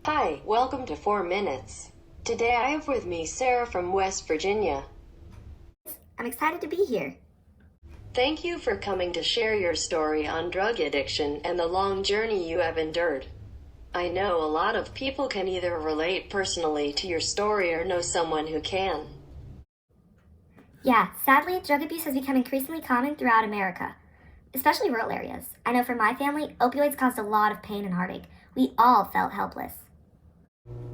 Hi, welcome to 4 Minutes. Today I have with me Sarah from West Virginia. I'm excited to be here. Thank you for coming to share your story on drug addiction and the long journey you have endured. I know a lot of people can either relate personally to your story or know someone who can. Yeah, sadly, drug abuse has become increasingly common throughout America, especially rural areas. I know for my family, opioids caused a lot of pain and heartache. We all felt helpless.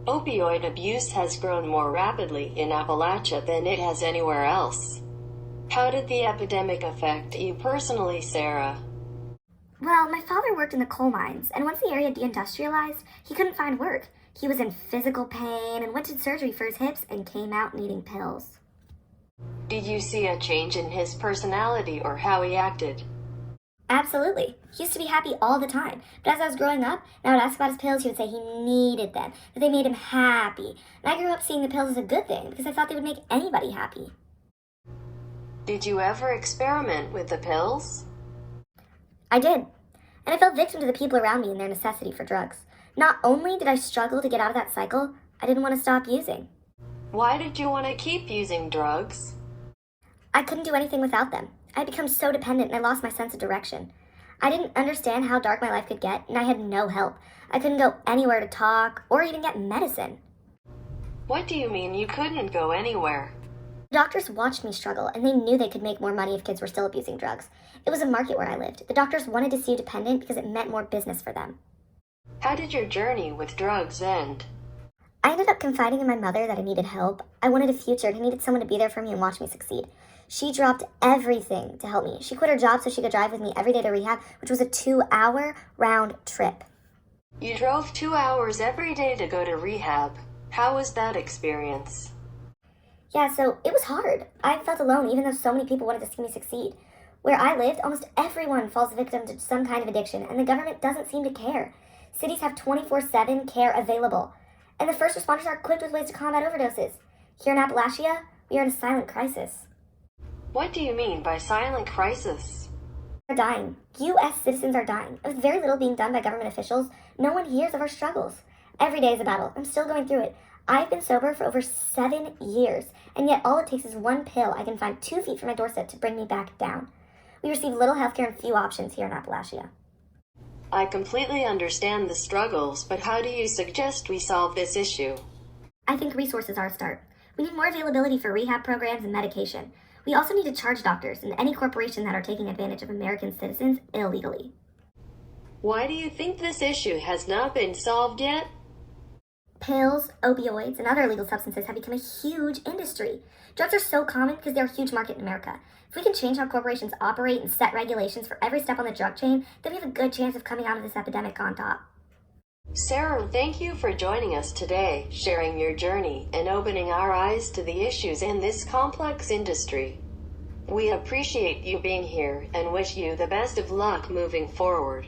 Opioid abuse has grown more rapidly in Appalachia than it has anywhere else. How did the epidemic affect you personally, Sarah? Well, my father worked in the coal mines, and once the area deindustrialized, he couldn't find work. He was in physical pain and went to surgery for his hips and came out needing pills. Did you see a change in his personality or how he acted? Absolutely. He used to be happy all the time. But as I was growing up, and I would ask about his pills, he would say he needed them, that they made him happy. And I grew up seeing the pills as a good thing because I thought they would make anybody happy. Did you ever experiment with the pills? I did. And I fell victim to the people around me and their necessity for drugs. Not only did I struggle to get out of that cycle, I didn't want to stop using. Why did you want to keep using drugs? I couldn't do anything without them. I had become so dependent and I lost my sense of direction. I didn't understand how dark my life could get, and I had no help. I couldn't go anywhere to talk or even get medicine. What do you mean you couldn't go anywhere? Doctors watched me struggle, and they knew they could make more money if kids were still abusing drugs. It was a market where I lived. The doctors wanted to see you dependent because it meant more business for them. How did your journey with drugs end? I ended up confiding in my mother that I needed help. I wanted a future, and I needed someone to be there for me and watch me succeed. She dropped everything to help me. She quit her job so she could drive with me every day to rehab, which was a 2-hour round trip. You drove 2 hours every day to go to rehab. How was that experience? Yeah, so it was hard. I felt alone even though so many people wanted to see me succeed. Where I lived, almost everyone falls victim to some kind of addiction, and the government doesn't seem to care. Cities have 24/7 care available, and the first responders are equipped with ways to combat overdoses. Here in Appalachia, we are in a silent crisis. What do you mean by silent crisis? Are dying. U.S. citizens are dying. With very little being done by government officials, no one hears of our struggles. Every day is a battle. I'm still going through it. I've been sober for over 7 years, and yet all it takes is one pill I can find 2 feet from my doorstep to bring me back down. We receive little healthcare and few options here in Appalachia. I completely understand the struggles, but how do you suggest we solve this issue? I think resources are a start. We need more availability for rehab programs and medication. We also need to charge doctors and any corporation that are taking advantage of American citizens illegally. Why do you think this issue has not been solved yet? Pills, opioids, and other illegal substances have become a huge industry. Drugs are so common because they're a huge market in America. If we can change how corporations operate and set regulations for every step on the drug chain, then we have a good chance of coming out of this epidemic on top. Sarah, thank you for joining us today, sharing your journey and opening our eyes to the issues in this complex industry. We appreciate you being here and wish you the best of luck moving forward.